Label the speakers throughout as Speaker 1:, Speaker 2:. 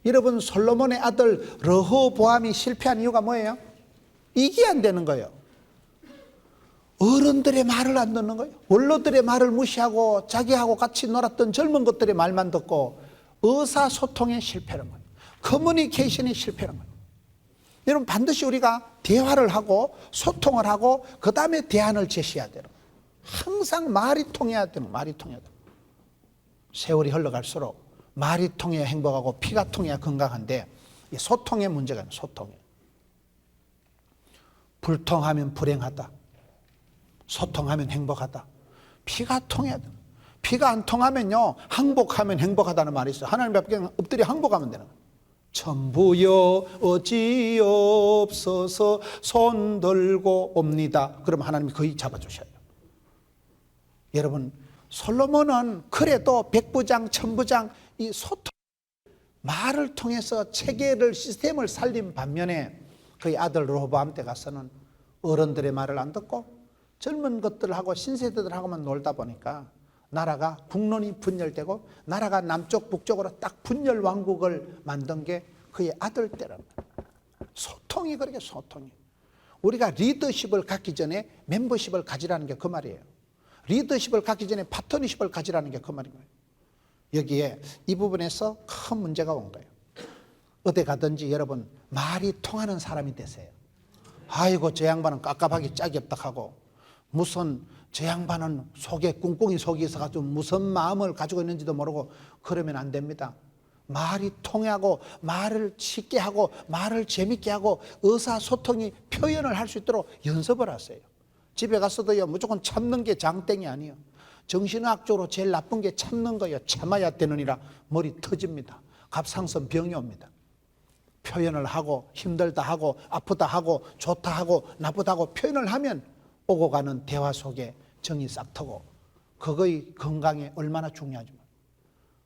Speaker 1: 여러분, 솔로몬의 아들 르호보암이 실패한 이유가 뭐예요? 이게 안 되는 거예요. 어른들의 말을 안 듣는 거예요. 원로들의 말을 무시하고 자기하고 같이 놀았던 젊은 것들의 말만 듣고 의사소통에 실패한 거예요. 커뮤니케이션에 실패한 거예요. 여러분, 반드시 우리가 대화를 하고 소통을 하고 그 다음에 대안을 제시해야 돼요. 항상 말이 통해야 돼요. 말이 통해야 돼요. 세월이 흘러갈수록 말이 통해야 행복하고 피가 통해야 건강한데 이 소통의 문제가 있는 소통에. 불통하면 불행하다. 소통하면 행복하다. 피가 통해야 돼. 피가 안 통하면요, 항복하면 행복하다는 말이 있어요. 하나님 앞에 엎드려 항복하면 되는 거예요. 천부여 어찌없어서 손 들고 옵니다. 그럼 하나님이 거의 잡아주셔요. 여러분, 솔로몬은 그래도 백부장, 천부장 이 소통, 말을 통해서 체계를, 시스템을 살린 반면에 그의 아들 르호보암 때 가서는 어른들의 말을 안 듣고 젊은 것들하고 신세대들하고만 놀다 보니까 나라가 국론이 분열되고 나라가 남쪽 북쪽으로 딱 분열 왕국을 만든 게 그의 아들 때라는 거예요. 소통이 그렇게 소통이. 우리가 리더십을 갖기 전에 멤버십을 가지라는 게 그 말이에요. 리더십을 갖기 전에 파트너십을 가지라는 게 그 말인 거예요. 여기에 이 부분에서 큰 문제가 온 거예요. 어디 가든지 여러분 말이 통하는 사람이 되세요. 아이고 저 양반은 깝깝하게 짝이 없다 하고 무슨 저 양반은 속에 꿍꿍이 속이 있어가지고 무슨 마음을 가지고 있는지도 모르고 그러면 안 됩니다. 말이 통하고 말을 쉽게 하고 말을 재밌게 하고 의사소통이 표현을 할 수 있도록 연습을 하세요. 집에 가서도요 무조건 참는 게 장땡이 아니에요. 정신의학적으로 제일 나쁜 게 참는 거예요. 참아야 되느니라 머리 터집니다. 갑상선 병이 옵니다. 표현을 하고 힘들다 하고 아프다 하고 좋다 하고 나쁘다 하고 표현을 하면 오고 가는 대화 속에 정이 싹 트고 그거의 건강에 얼마나 중요하지만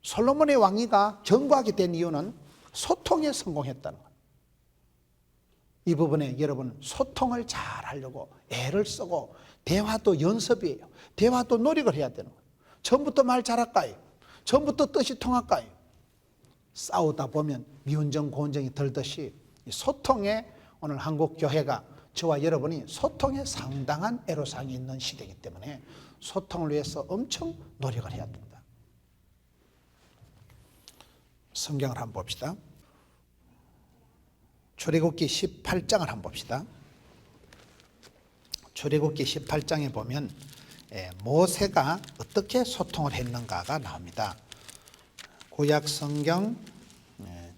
Speaker 1: 솔로몬의 왕위가 견고하게 된 이유는 소통에 성공했다는 거예요. 이 부분에 여러분 소통을 잘 하려고 애를 쓰고 대화도 연습이에요. 대화도 노력을 해야 되는 거예요. 처음부터 말 잘할까요? 처음부터 뜻이 통할까요? 싸우다 보면 미운정 고운정이 들듯이 소통에 오늘 한국교회가 저와 여러분이 소통에 상당한 애로사항이 있는 시대이기 때문에 소통을 위해서 엄청 노력을 해야 됩니다. 성경을 한번 봅시다. 출애굽기 18장을 한번 봅시다. 출애굽기 18장에 보면 모세가 어떻게 소통을 했는가가 나옵니다. 구약 성경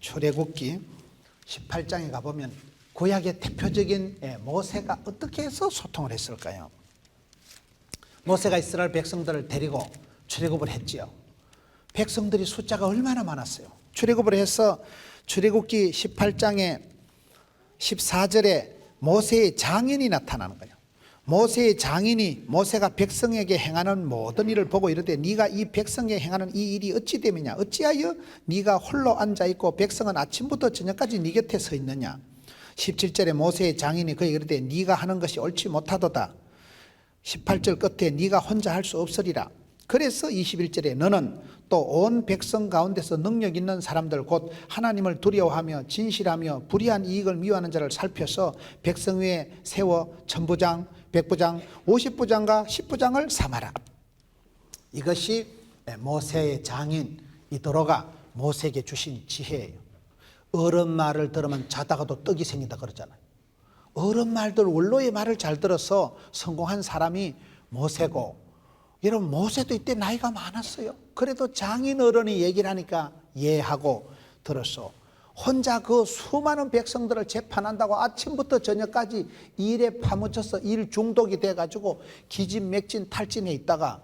Speaker 1: 출애굽기 18장에 가보면 구약의 대표적인 모세가 어떻게 해서 소통을 했을까요? 모세가 이스라엘 백성들을 데리고 출애굽을 했지요. 백성들이 숫자가 얼마나 많았어요. 출애굽을 해서 출애굽기 18장에 14절에 모세의 장인이 나타나는 거예요. 모세의 장인이 모세가 백성에게 행하는 모든 일을 보고 이르되 네가 이 백성에게 행하는 이 일이 어찌 됨이냐 어찌하여 네가 홀로 앉아있고 백성은 아침부터 저녁까지 네 곁에 서 있느냐. 17절에 모세의 장인이 그에게 이르되 네가 하는 것이 옳지 못하도다. 18절 끝에 네가 혼자 할 수 없으리라. 그래서 21절에 너는 또 온 백성 가운데서 능력 있는 사람들 곧 하나님을 두려워하며 진실하며 불의한 이익을 미워하는 자를 살펴서 백성 위에 세워 천부장, 백부장, 50부장과 10부장을 삼아라. 이것이 모세의 장인 이도로가 모세에게 주신 지혜예요. 어른 말을 들으면 자다가도 떡이 생긴다 그러잖아요. 어른 말들 원로의 말을 잘 들어서 성공한 사람이 모세고, 여러분 모세도 이때 나이가 많았어요. 그래도 장인 어른이 얘기를 하니까 이해하고 들었어. 혼자 그 수많은 백성들을 재판한다고 아침부터 저녁까지 일에 파묻혀서 일 중독이 돼가지고 기진맥진 탈진해 있다가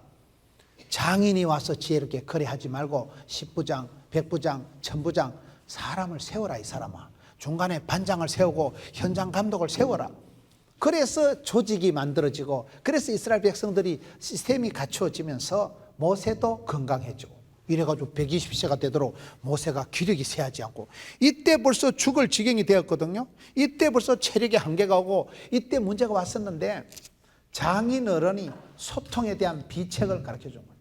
Speaker 1: 장인이 와서 지혜롭게 그래 하지 말고 10부장, 100부장, 1000부장 사람을 세워라. 이 사람아, 중간에 반장을 세우고 현장 감독을 세워라. 그래서 조직이 만들어지고 그래서 이스라엘 백성들이 시스템이 갖추어지면서 모세도 건강해지고 이래가지고 120세가 되도록 모세가 기력이 쇠하지 않고, 이때 벌써 죽을 지경이 되었거든요. 이때 벌써 체력의 한계가 오고 이때 문제가 왔었는데 장인 어른이 소통에 대한 비책을 가르쳐 준 거예요.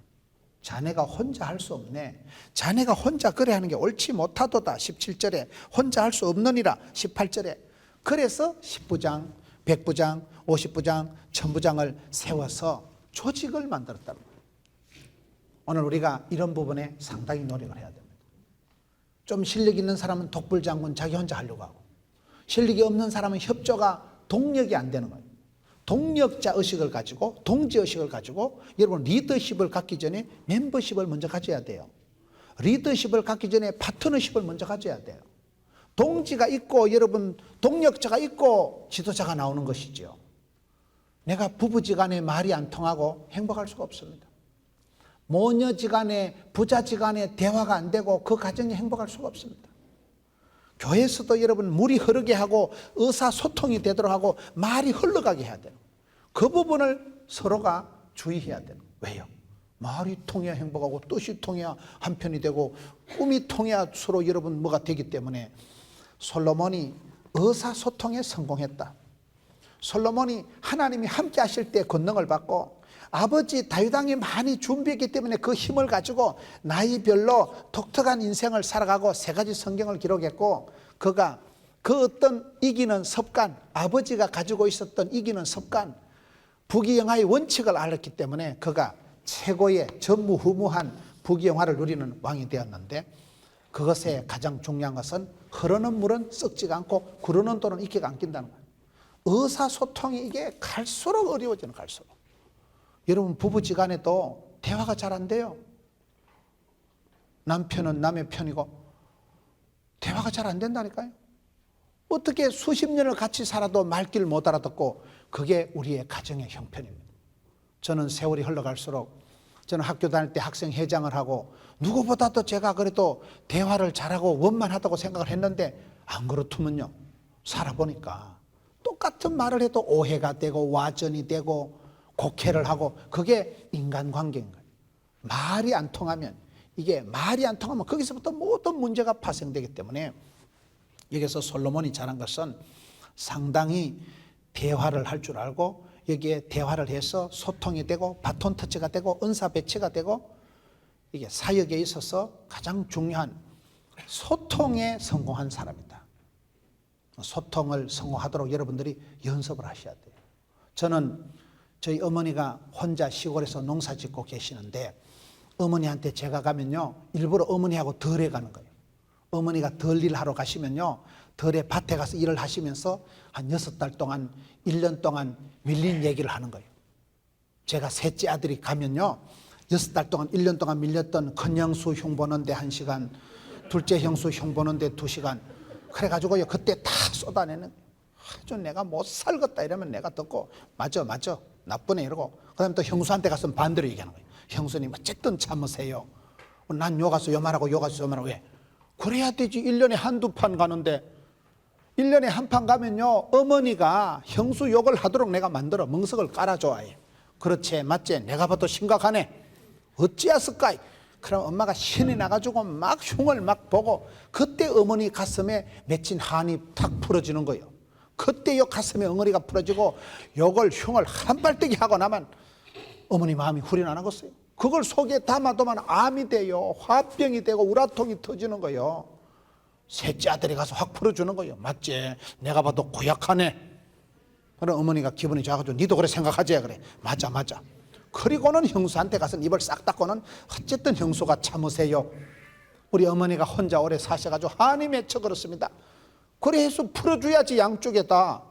Speaker 1: 자네가 혼자 할 수 없네. 자네가 혼자 그래 하는 게 옳지 못하도다. 17절에 혼자 할 수 없느니라. 18절에 그래서 10부장, 100부장, 50부장, 1000부장을 세워서 조직을 만들었다는 거예요. 오늘 우리가 이런 부분에 상당히 노력을 해야 됩니다. 좀 실력 있는 사람은 독불장군 자기 혼자 하려고 하고, 실력이 없는 사람은 협조가 동력이 안 되는 거예요. 동력자 의식을 가지고, 동지 의식을 가지고, 여러분 리더십을 갖기 전에 멤버십을 먼저 가져야 돼요. 리더십을 갖기 전에 파트너십을 먼저 가져야 돼요. 동지가 있고 여러분 동력자가 있고 지도자가 나오는 것이죠. 내가 부부지간에 말이 안 통하고 행복할 수가 없습니다. 모녀지간에 부자지간에 대화가 안 되고 그 가정이 행복할 수가 없습니다. 교회에서도 여러분 물이 흐르게 하고 의사소통이 되도록 하고 말이 흘러가게 해야 돼요. 그 부분을 서로가 주의해야 돼요. 왜요? 말이 통해야 행복하고 뜻이 통해야 한편이 되고 꿈이 통해야 서로 여러분 뭐가 되기 때문에 솔로몬이 의사소통에 성공했다. 솔로몬이 하나님이 함께 하실 때 권능을 받고 아버지 다윗 왕이 많이 준비했기 때문에 그 힘을 가지고 나이별로 독특한 인생을 살아가고 3가지 성경을 기록했고, 그가 그 어떤 이기는 습관, 아버지가 가지고 있었던 이기는 습관, 부귀영화의 원칙을 알았기 때문에 그가 최고의 전무후무한 부귀영화를 누리는 왕이 되었는데, 그것에 가장 중요한 것은 흐르는 물은 썩지가 않고 구르는 돌은 이끼가 안 낀다는 거예요. 의사소통이 이게 갈수록 어려워지는, 갈수록. 여러분 부부지간에도 대화가 잘 안 돼요. 남편은 남의 편이고 대화가 잘 안 된다니까요. 어떻게 수십 년을 같이 살아도 말귀를 못 알아듣고, 그게 우리의 가정의 형편입니다. 저는 세월이 흘러갈수록, 저는 학교 다닐 때 학생회장을 하고 누구보다도 제가 그래도 대화를 잘하고 원만하다고 생각을 했는데, 안 그렇더면요, 살아보니까 똑같은 말을 해도 오해가 되고 와전이 되고 곡해를 하고, 그게 인간관계인 거예요. 말이 안 통하면, 이게 말이 안 통하면 거기서부터 모든 문제가 파생되기 때문에, 여기서 솔로몬이 잘한 것은 상당히 대화를 할 줄 알고, 여기에 대화를 해서 소통이 되고 바톤 터치가 되고 은사 배치가 되고, 이게 사역에 있어서 가장 중요한 소통에 성공한 사람이다. 소통을 성공하도록 여러분들이 연습을 하셔야 돼요. 저는 저희 어머니가 혼자 시골에서 농사 짓고 계시는데, 어머니한테 제가 가면요, 일부러 어머니하고 덜에 가는 거예요. 어머니가 덜 일하러 가시면요, 덜에 밭에 가서 일을 하시면서 한 6달 동안, 1년 동안 밀린 얘기를 하는 거예요. 제가 셋째 아들이 가면요, 6달 동안, 1년 동안 밀렸던 큰 형수 흉 보는데 1시간, 둘째 형수 흉 보는데 2시간, 그래가지고요, 그때 다 쏟아내는, 아주 내가 못 살겠다 이러면 내가 듣고, 맞아 나쁘네 이러고, 그 다음에 또 형수한테 가서 반대로 얘기하는 거예요. 형수님 어쨌든 참으세요. 난 요 가서 요 말하고 요 가서 요 말하고. 왜? 그래야 되지. 1년에 한두 판 가는데, 1년에 한 판 가면요, 어머니가 형수 욕을 하도록 내가 만들어 멍석을 깔아줘야 해. 그렇지 맞지? 내가 봐도 심각하네. 어찌했을까? 그럼 엄마가 신이 나가지고 막 흉을 막 보고, 그때 어머니 가슴에 맺힌 한이 탁 풀어지는 거예요. 그때 요 가슴에 엉어리가 풀어지고 욕을 흉을 한 발대기 하고 나면 어머니 마음이 후련하겠어요. 그걸 속에 담아두면 암이 돼요. 화병이 되고 우라통이 터지는 거예요. 셋째 아들이 가서 확 풀어주는 거예요. 맞지? 내가 봐도 고약하네. 그럼 어머니가 기분이 좋아가지고 니도 그래 생각하지? 그래. 맞아. 그리고는 형수한테 가서 입을 싹 닦고는 어쨌든 형수가 참으세요. 우리 어머니가 혼자 오래 사셔가지고 한이 맺혀 그렇습니다. 그래서 풀어줘야지, 양쪽에다.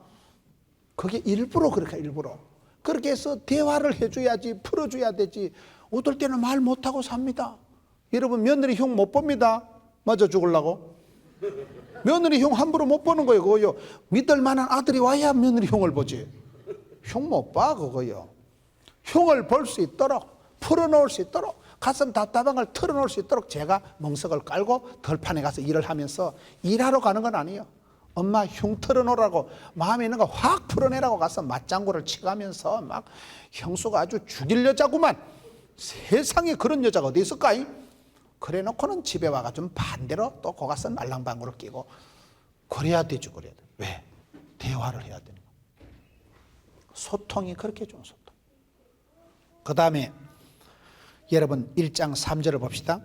Speaker 1: 그게 일부러 그렇게, 일부러 그렇게 해서 대화를 해줘야지, 풀어줘야 되지. 어떨 때는 말 못하고 삽니다. 여러분 며느리 흉 못 봅니다. 맞아 죽으려고. 며느리 흉 함부로 못 보는 거예요. 그거요, 믿을 만한 아들이 와야 며느리 흉을 보지. 흉 못 봐 그거요. 흉을 볼 수 있도록, 풀어놓을 수 있도록, 가슴 답답한 걸 털어놓을 수 있도록 제가 멍석을 깔고 덜판에 가서 일을 하면서, 일하러 가는 건 아니에요. 엄마 흉 털어놓으라고, 마음에 있는 거 확 풀어내라고 가서 맞장구를 치가면서 막, 형수가 아주 죽일 여자구만. 세상에 그런 여자가 어디 있을까? 그래 놓고는 집에 와가 좀 반대로 또 거 가서 말랑방구를 끼고. 그래야 되죠. 그래야 돼. 왜? 대화를 해야 되는 거야. 소통이 그렇게 좋은 소통. 그 다음에 여러분 1장 3절을 봅시다.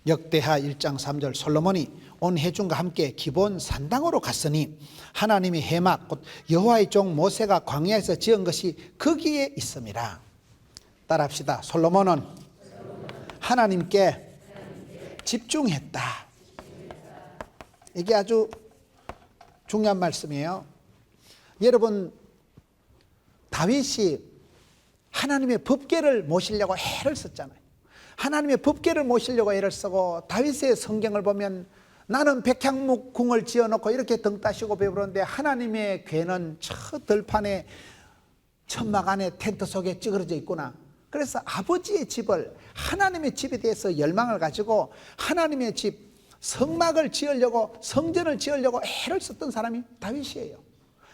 Speaker 1: 역대하 1장 3절 솔로몬이 온 회중과 함께 기브온 산당으로 갔으니 하나님의 회막 곧 여호와의 종 모세가 광야에서 지은 것이 거기에 있음이라. 따라합시다. 솔로몬은 하나님께 집중했다. 이게 아주 중요한 말씀이에요. 여러분, 다윗이 하나님의 법궤를 모시려고 애를 썼잖아요. 하나님의 법궤를 모시려고 애를 쓰고, 다윗의 성경을 보면 나는 백향목궁을 지어놓고 이렇게 등 따시고 배부르는데 하나님의 궤는 저 들판에 천막 안에 텐트 속에 찌그러져 있구나. 그래서 아버지의 집을, 하나님의 집에 대해서 열망을 가지고 하나님의 집 성막을 지으려고, 성전을 지으려고 애를 썼던 사람이 다윗이에요.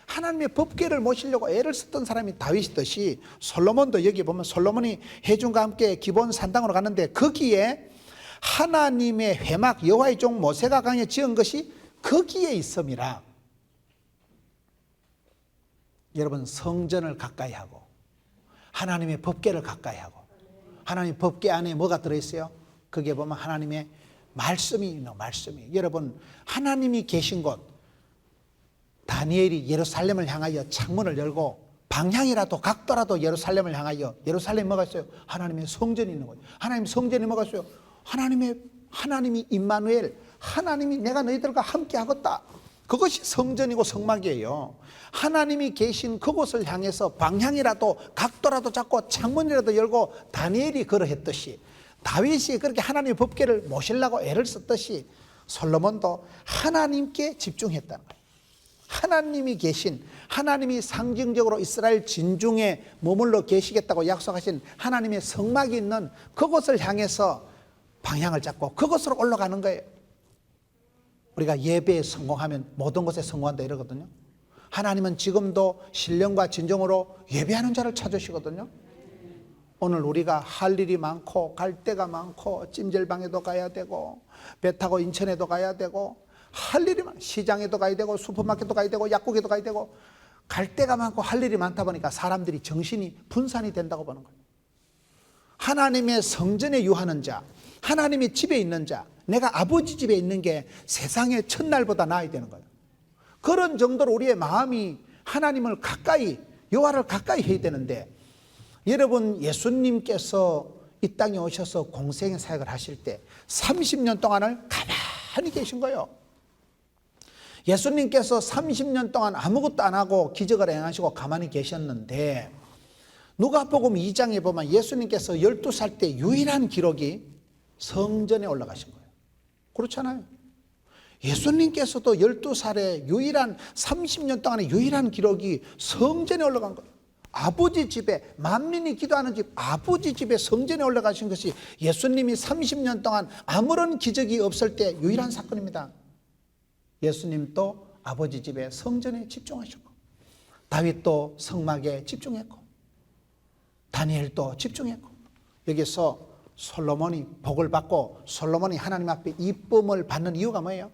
Speaker 1: 하나님의 법궤를 모시려고 애를 썼던 사람이 다윗이듯이 솔로몬도, 여기 보면 솔로몬이 회중과 함께 기브온 산당으로 갔는데 거기에 하나님의 회막 여호와의 종 모세가 광야에 지은 것이 거기에 있음이라. 여러분, 성전을 가까이 하고 하나님의 법궤를 가까이 하고, 하나님의 법궤 안에 뭐가 들어있어요? 거기에 보면 하나님의 말씀이 있는, 말씀이. 여러분, 하나님이 계신 곳, 다니엘이 예루살렘을 향하여 창문을 열고 방향이라도 각도라도 예루살렘을 향하여, 예루살렘에 뭐가 있어요? 하나님의 성전이 있는 거예요. 하나님 성전이 뭐가 있어요? 하나님이 임마누엘, 하나님이 내가 너희들과 함께 하겠다. 그것이 성전이고 성막이에요. 하나님이 계신 그곳을 향해서 방향이라도 각도라도 잡고 창문이라도 열고 다니엘이 그러했듯이, 다윗이 그렇게 하나님의 법궤를 모시려고 애를 썼듯이 솔로몬도 하나님께 집중했다는 거예요. 하나님이 계신, 하나님이 상징적으로 이스라엘 진중에 머물러 계시겠다고 약속하신 하나님의 성막이 있는 그곳을 향해서 방향을 잡고 그곳으로 올라가는 거예요. 우리가 예배에 성공하면 모든 것에 성공한다 이러거든요. 하나님은 지금도 신령과 진정으로 예배하는 자를 찾으시거든요. 오늘 우리가 할 일이 많고 갈 데가 많고 찜질방에도 가야 되고 배 타고 인천에도 가야 되고 할 일이 많아. 시장에도 가야 되고 슈퍼마켓도 가야 되고 약국에도 가야 되고 갈 데가 많고 할 일이 많다 보니까 사람들이 정신이 분산이 된다고 보는 거예요. 하나님의 성전에 유하는 자, 하나님의 집에 있는 자, 내가 아버지 집에 있는 게 세상의 첫날보다 나아야 되는 거예요. 그런 정도로 우리의 마음이 하나님을 가까이, 여호와를 가까이 해야 되는데, 여러분, 예수님께서 이 땅에 오셔서 공생의 사역을 하실 때 30년 동안을 가만히 계신 거예요. 예수님께서 30년 동안 아무것도 안 하고 기적을 행하시고 가만히 계셨는데, 누가복음 2장에 보면 예수님께서 12살 때 유일한 기록이 성전에 올라가신 거예요. 그렇잖아요. 예수님께서도 12살에 유일한, 30년 동안의 유일한 기록이 성전에 올라간 거예요. 아버지 집에, 만민이 기도하는 집, 아버지 집에 성전에 올라가신 것이 예수님이 30년 동안 아무런 기적이 없을 때 유일한 사건입니다. 예수님도 아버지 집에 성전에 집중하셨고, 다윗도 성막에 집중했고, 다니엘도 집중했고, 여기서 솔로몬이 복을 받고 솔로몬이 하나님 앞에 이쁨을 받는 이유가 뭐예요?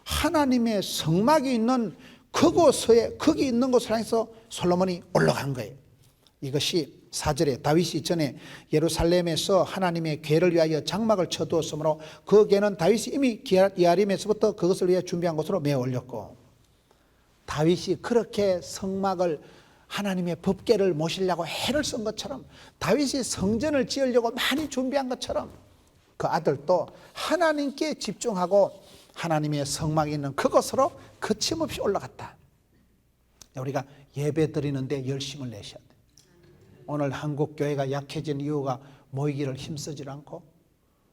Speaker 1: 하나님의 성막이 있는 그곳에, 거기 있는 곳을 향해서 솔로몬이 올라간 거예요. 이것이 4절에 다윗이 전에 예루살렘에서 하나님의 궤를 위하여 장막을 쳐두었으므로 그 궤는 다윗이 이미 이아림에서부터 그것을 위해 준비한 곳으로 메어 올렸고, 다윗이 그렇게 성막을, 하나님의 법궤를 모시려고 애를 쓴 것처럼, 다윗이 성전을 지으려고 많이 준비한 것처럼 그 아들도 하나님께 집중하고 하나님의 성막이 있는 그곳으로 거침없이 올라갔다. 우리가 예배 드리는데 열심을 내셔야 돼. 오늘 한국 교회가 약해진 이유가 모이기를 힘쓰질 않고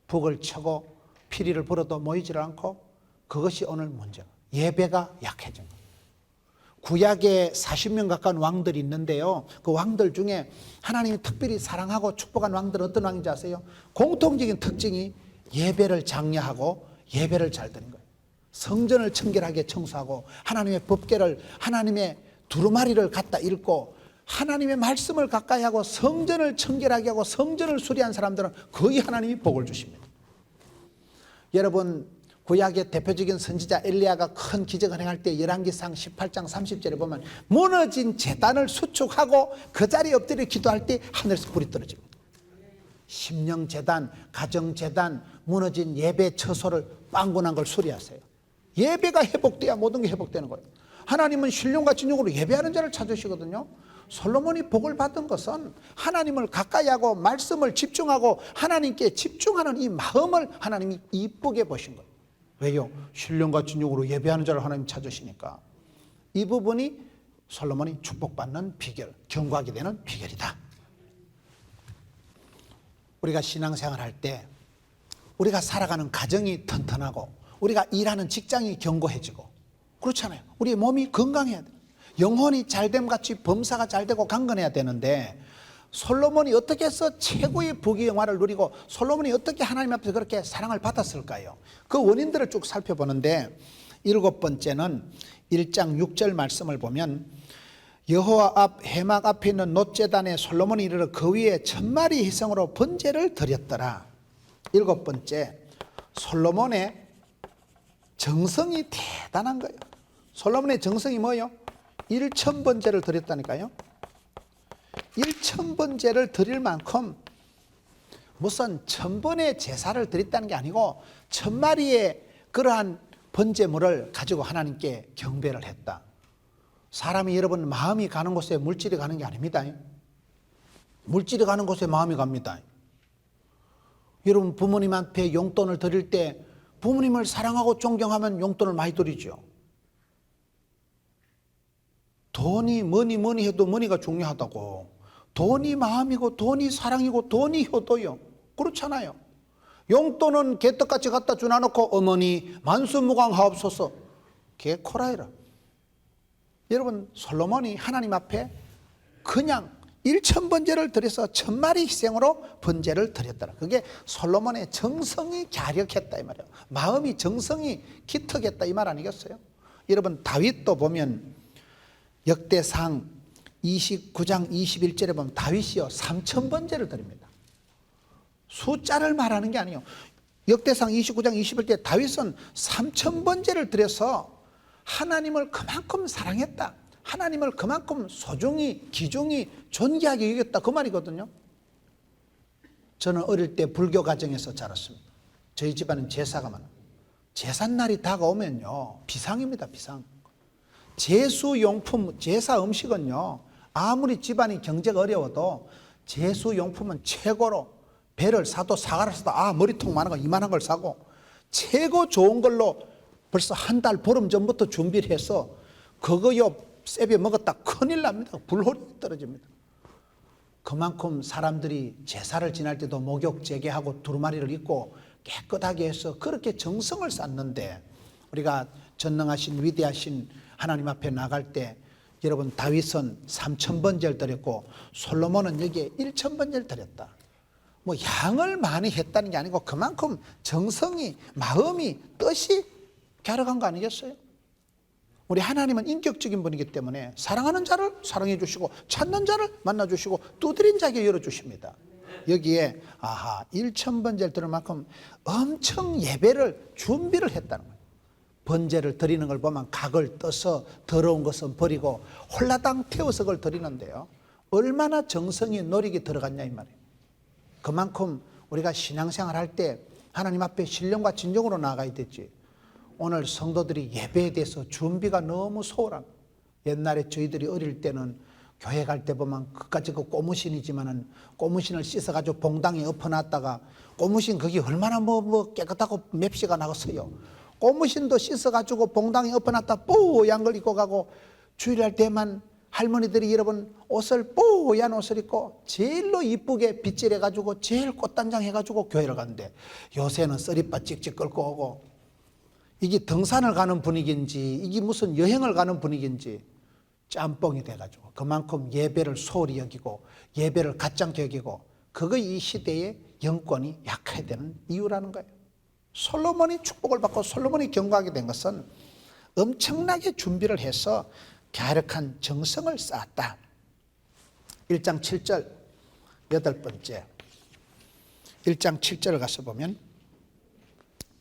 Speaker 1: 북을 쳐고 피리를 불어도 모이질 않고, 그것이 오늘 문제가, 예배가 약해진 거예요. 구약에 40명 가까운 왕들이 있는데요, 그 왕들 중에 하나님이 특별히 사랑하고 축복한 왕들은 어떤 왕인지 아세요? 공통적인 특징이 예배를 장려하고 예배를 잘 드리는 거예요. 성전을 청결하게 청소하고 하나님의 법궤를, 하나님의 두루마리를 갖다 읽고 하나님의 말씀을 가까이 하고 성전을 청결하게 하고 성전을 수리한 사람들은 거의 하나님이 복을 주십니다. 여러분, 구약의 대표적인 선지자 엘리야가 큰 기적을 행할 때 열왕기상 18장 30절에 보면 무너진 제단을 수축하고 그 자리에 엎드려 기도할 때 하늘에서 불이 떨어집니다. 심령재단, 가정재단, 무너진 예배 처소를 빵군한 걸 수리하세요. 예배가 회복돼야 모든 게 회복되는 거예요. 하나님은 신령과 진정으로 예배하는 자를 찾으시거든요. 솔로몬이 복을 받은 것은 하나님을 가까이 하고 말씀을 집중하고 하나님께 집중하는 이 마음을 하나님이 이쁘게 보신 거예요. 왜요? 신령과 진정으로 예배하는 자를 하나님 찾으시니까. 이 부분이 솔로몬이 축복받는 비결, 경고하게 되는 비결이다. 우리가 신앙생활 할 때 우리가 살아가는 가정이 튼튼하고 우리가 일하는 직장이 견고해지고 그렇잖아요. 우리 몸이 건강해야 돼요. 영혼이 잘됨 같이 범사가 잘되고 강건해야 되는데 솔로몬이 어떻게 해서 최고의 부귀영화를 누리고 솔로몬이 어떻게 하나님 앞에서 그렇게 사랑을 받았을까요? 그 원인들을 쭉 살펴보는데 7번째는 1장 6절 말씀을 보면 여호와 앞 회막 앞에 있는 놋제단에 솔로몬이 이르러 그 위에 1000마리 희생으로 번제를 드렸더라. 7번째, 솔로몬의 정성이 대단한 거예요. 솔로몬의 정성이 뭐예요? 1000번제를 드렸다니까요. 1000번제를 드릴 만큼 무슨 1000번의 제사를 드렸다는 게 아니고 1000마리의 그러한 번제물을 가지고 하나님께 경배를 했다. 사람이 여러분 마음이 가는 곳에 물질이 가는 게 아닙니다. 물질이 가는 곳에 마음이 갑니다. 여러분 부모님한테 용돈을 드릴 때 부모님을 사랑하고 존경하면 용돈을 많이 드리죠. 돈이 뭐니 해도 머니가 중요하다고. 돈이 마음이고 돈이 사랑이고 돈이 효도요. 그렇잖아요. 용돈은 개떡같이 갖다 주놔놓고 어머니 만수무강하옵소서 개코라이라. 여러분 솔로몬이 하나님 앞에 그냥 1000번제를 드려서 1000마리 희생으로 번제를 드렸더라. 그게 솔로몬의 정성이 갸력했다 이 말이에요. 마음이 정성이 기특했다 이 말 아니겠어요? 여러분 다윗도 보면 역대상 29장 21절에 보면 다윗이요 3000번제를 드립니다. 숫자를 말하는 게 아니에요. 역대상 29장 21절에 다윗은 3000번제를 드려서 하나님을 그만큼 사랑했다. 하나님을 그만큼 소중히 귀중히 존귀하게 여겼다 그 말이거든요. 저는 어릴 때 불교 가정에서 자랐습니다. 저희 집안은 제사가 많아요. 제삿날이 다가오면요 비상입니다. 비상. 제수용품, 제사 음식은요 아무리 집안이 경제가 어려워도 제수용품은 최고로 배를 사도 사과를 사도 머리통 많은 거 이만한 걸 사고 최고 좋은 걸로 벌써 한 달 보름 전부터 준비를 해서 그거요 세배 먹었다 큰일 납니다. 불홀이 떨어집니다. 그만큼 사람들이 제사를 지날 때도 목욕 재개하고 두루마리를 입고 깨끗하게 해서 그렇게 정성을 쌓는데 우리가 전능하신 위대하신 하나님 앞에 나갈 때 여러분 다윗은 3000번제를 드렸고 솔로몬은 여기에 1000번제를 드렸다. 뭐 양을 많이 했다는 게 아니고 그만큼 정성이 마음이 뜻이 갸륵한 거 아니겠어요? 우리 하나님은 인격적인 분이기 때문에 사랑하는 자를 사랑해 주시고 찾는 자를 만나 주시고 두드린 자에게 열어 주십니다. 여기에 1000번제를 드릴 만큼 엄청 예배를 준비를 했다는 거예요. 번제를 드리는 걸 보면 각을 떠서 더러운 것은 버리고 홀라당 태워서 그걸 드리는데요 얼마나 정성이 노력이 들어갔냐 이 말이에요. 그만큼 우리가 신앙생활 할 때 하나님 앞에 신령과 진정으로 나아가야 되지. 오늘 성도들이 예배에 대해서 준비가 너무 소홀한. 옛날에 저희들이 어릴 때는 교회 갈 때 보면 그까지 그 고무신이지만은 고무신을 씻어가지고 봉당에 엎어놨다가 고무신 그게 얼마나 뭐 깨끗하고 맵시가 나갔어요. 고무신도 씻어가지고 봉당에 엎어놨다 뽀얀 걸 입고 가고 주일할 때만 할머니들이 여러분 옷을 뽀얀 옷을 입고 제일로 이쁘게 빗질해가지고 제일 꽃단장 해가지고 교회를 가는데 요새는 쓰리빠 찍찍 끌고 오고 이게 등산을 가는 분위기인지 이게 무슨 여행을 가는 분위기인지 짬뽕이 돼가지고 그만큼 예배를 소홀히 여기고 예배를 가짱게 여기고 그거 이 시대의 영권이 약해야 되는 이유라는 거예요. 솔로몬이 축복을 받고 솔로몬이 경고하게 된 것은 엄청나게 준비를 해서 갸륵한 정성을 쌓았다. 1장 7절 8번째 1장 7절을 가서 보면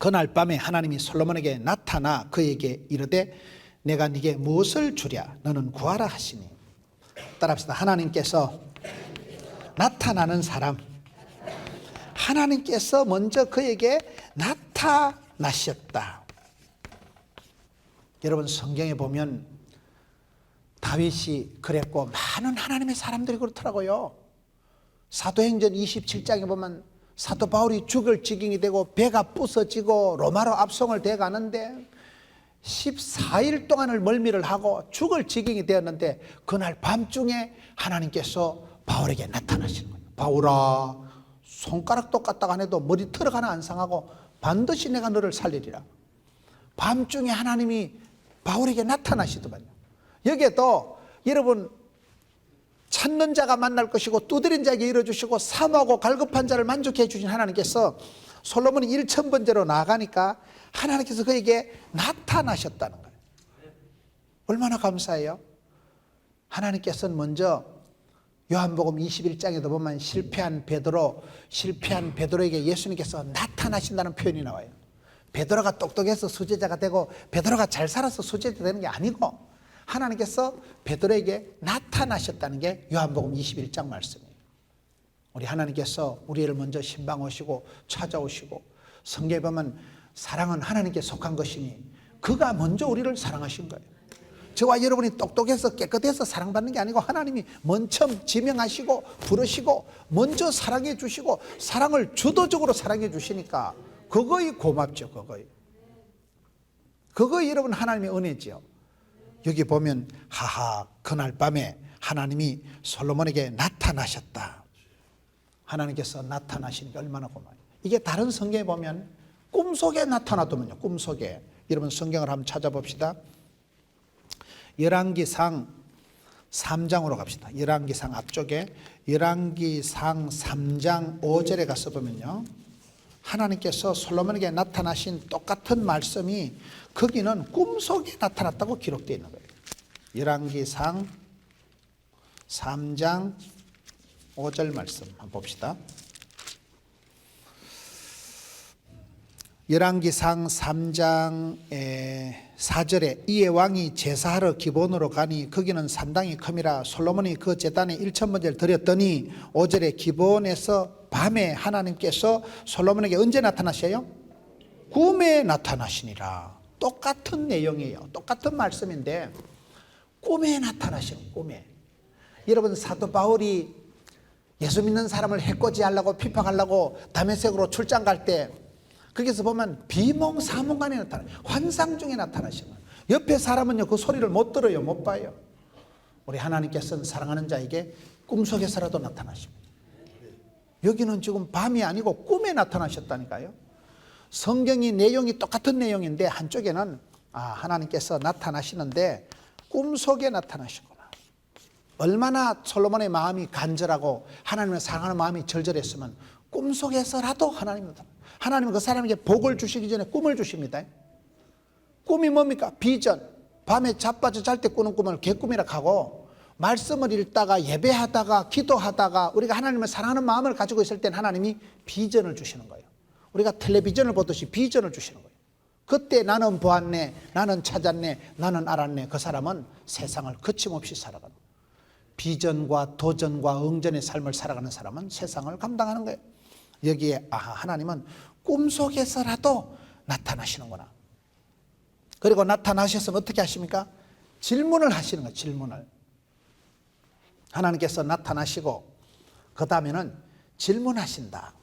Speaker 1: 그날 밤에 하나님이 솔로몬에게 나타나 그에게 이르되 내가 네게 무엇을 주랴 너는 구하라 하시니. 따라합시다. 하나님께서 나타나는 사람, 하나님께서 먼저 그에게 나타나셨다. 여러분 성경에 보면 다윗이 그랬고 많은 하나님의 사람들이 그렇더라고요. 사도행전 27장에 보면 사도 바울이 죽을 지경이 되고 배가 부서지고 로마로 압송을 돼 가는데 14일 동안을 멀미를 하고 죽을 지경이 되었는데 그날 밤중에 하나님께서 바울에게 나타나시는 거예요. 바울아, 손가락도 까딱 안 해도 머리 털어 하나 안 상하고 반드시 내가 너를 살리리라. 밤중에 하나님이 바울에게 나타나시더만요. 여기에도 여러분 찾는 자가 만날 것이고 두드린 자에게 이뤄주시고 사모하고 갈급한 자를 만족해 주신 하나님께서 솔로몬이 1000번째로 나아가니까 하나님께서 그에게 나타나셨다는 거예요. 얼마나 감사해요. 하나님께서는 먼저 요한복음 21장에도 보면 실패한 베드로에게 예수님께서 나타나신다는 표현이 나와요. 베드로가 똑똑해서 수제자가 되고 베드로가 잘 살아서 수제자 되는 게 아니고 하나님께서 베드로에게 나타나셨다는 게 요한복음 21장 말씀이에요. 우리 하나님께서 우리를 먼저 신방 오시고 찾아오시고 성경에 보면 사랑은 하나님께 속한 것이니 그가 먼저 우리를 사랑하신 거예요. 저와 여러분이 똑똑해서 깨끗해서 사랑받는 게 아니고 하나님이 먼저 지명하시고 부르시고 먼저 사랑해 주시고 사랑을 주도적으로 사랑해 주시니까 그거이 고맙죠. 그거이 여러분 하나님의 은혜지요. 여기 보면 하하 그날 밤에 하나님이 솔로몬에게 나타나셨다. 하나님께서 나타나시니까 얼마나 고마워요. 이게 다른 성경에 보면 꿈속에 나타나더군요. 꿈속에. 여러분 성경을 한번 찾아봅시다. 열왕기상 3장으로 갑시다. 열왕기상 앞쪽에 열왕기상 3장 5절에 가서 보면요, 하나님께서 솔로몬에게 나타나신 똑같은 말씀이 거기는 꿈속에 나타났다고 기록되어 있는 거예요. 열왕기상 3장 5절 말씀 한번 봅시다. 열왕기상 3장 4절에 이에 왕이 제사하러 기본으로 가니 거기는 산당이 큼이라 솔로몬이 그 제단에 1000번제를 드렸더니 5절에 기본에서 밤에 하나님께서 솔로몬에게 언제 나타나셔요? 꿈에 나타나시니라. 똑같은 내용이에요. 똑같은 말씀인데 꿈에 나타나시는 꿈에. 여러분 사도 바울이 예수 믿는 사람을 해코지하려고 비방하려고 다메섹으로 출장 갈 때 거기서 보면 비몽사몽간에 나타나요. 환상 중에 나타나시는. 옆에 사람은요 그 소리를 못 들어요. 못 봐요. 우리 하나님께서는 사랑하는 자에게 꿈속에서라도 나타나십니다. 여기는 지금 밤이 아니고 꿈에 나타나셨다니까요. 성경이 내용이 똑같은 내용인데 한쪽에는 하나님께서 나타나시는데 꿈속에 나타나시구나. 얼마나 솔로몬의 마음이 간절하고 하나님을 사랑하는 마음이 절절했으면 꿈속에서라도 하나님은 그 사람에게 복을 주시기 전에 꿈을 주십니다. 꿈이 뭡니까? 비전. 밤에 자빠져 잘 때 꾸는 꿈을 개꿈이라 하고 말씀을 읽다가 예배하다가 기도하다가 우리가 하나님을 사랑하는 마음을 가지고 있을 땐 하나님이 비전을 주시는 거예요. 우리가 텔레비전을 보듯이 비전을 주시는 거예요. 그때 나는 보았네, 나는 찾았네, 나는 알았네. 그 사람은 세상을 거침없이 살아가는 거예요. 비전과 도전과 응전의 삶을 살아가는 사람은 세상을 감당하는 거예요. 여기에 하나님은 꿈속에서라도 나타나시는구나. 그리고 나타나셔서 어떻게 하십니까? 질문을 하시는 거예요. 질문을. 하나님께서 나타나시고 그 다음에는 질문하신다.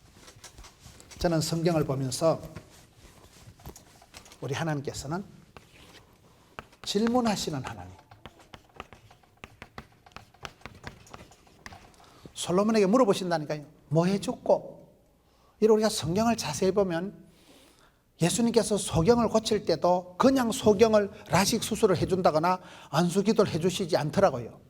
Speaker 1: 저는 성경을 보면서 우리 하나님께서는 질문하시는 하나님. 솔로몬에게 물어보신다니까요. 뭐 해줬고? 이런 우리가 성경을 자세히 보면 예수님께서 소경을 고칠 때도 그냥 소경을 라식 수술을 해준다거나 안수기도를 해주시지 않더라고요.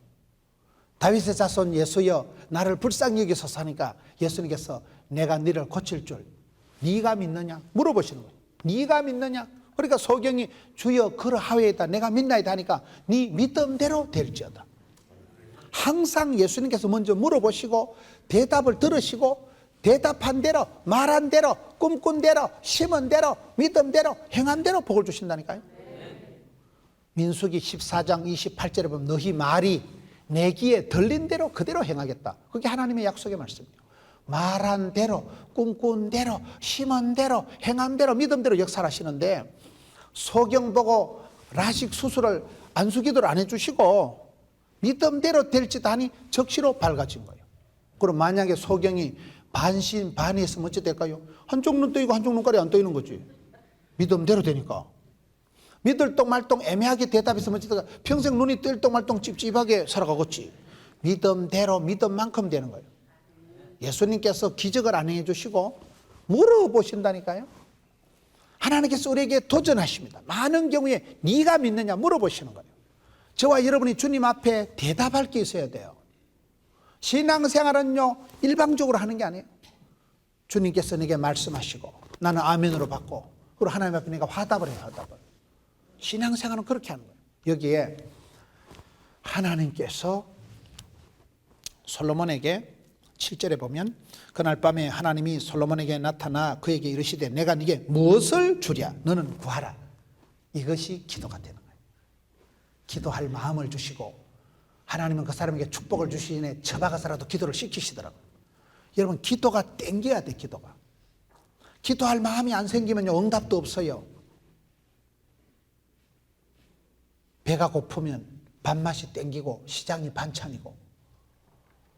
Speaker 1: 다윗의 자손 예수여 나를 불쌍히 여기소서 하니까 예수님께서 내가 너를 고칠 줄 네가 믿느냐 물어보시는 거예요. 네가 믿느냐? 그러니까 소경이 주여 그러하오이다 내가 믿나이다 하니까 네 믿음대로 될지어다. 항상 예수님께서 먼저 물어보시고 대답을 들으시고 대답한 대로, 말한 대로, 꿈꾼 대로, 심은 대로, 믿은 대로, 행한 대로 복을 주신다니까요. 민수기 14장 28절에 보면 너희 말이 내 귀에 들린 대로 그대로 행하겠다. 그게 하나님의 약속의 말씀이에요. 말한 대로, 꿈꾼 대로, 심은 대로, 행한 대로, 믿은 대로 역사를 하시는데, 소경 보고 라식 수술을 안수기도를 안 해주시고 믿음대로 될지도 하니 적시로 밝아진 거예요. 그럼 만약에 소경이 반신 반의했으면 어찌 될까요? 한쪽 눈 떠이고 한쪽 눈깔이 안 떠있는 거지. 믿음대로 되니까. 믿을똥 말똥 애매하게 대답했으면 어찌 될까? 평생 눈이 뜰똥 말똥 찝찝하게 살아가겠지. 믿음대로 믿음만큼 되는 거예요. 예수님께서 기적을 안 해주시고 물어보신다니까요. 하나님께서 우리에게 도전하십니다. 많은 경우에 네가 믿느냐 물어보시는 거예요. 저와 여러분이 주님 앞에 대답할 게 있어야 돼요. 신앙생활은요 일방적으로 하는 게 아니에요. 주님께서 내게 말씀하시고 나는 아멘으로 받고, 그리고 하나님 앞에 내가 화답을 해요. 화답을. 신앙생활은 그렇게 하는 거예요. 여기에 하나님께서 솔로몬에게 7절에 보면 그날 밤에 하나님이 솔로몬에게 나타나 그에게 이르시되 내가 네게 무엇을 주랴 너는 구하라. 이것이 기도가 되는 거예요. 기도할 마음을 주시고, 하나님은 그 사람에게 축복을 주시니 처박아서라도 기도를 시키시더라고요. 여러분, 기도가 땡겨야 돼. 기도가 기도할 마음이 안 생기면요 응답도 없어요. 배가 고프면 밥맛이 땡기고 시장이 반찬이고,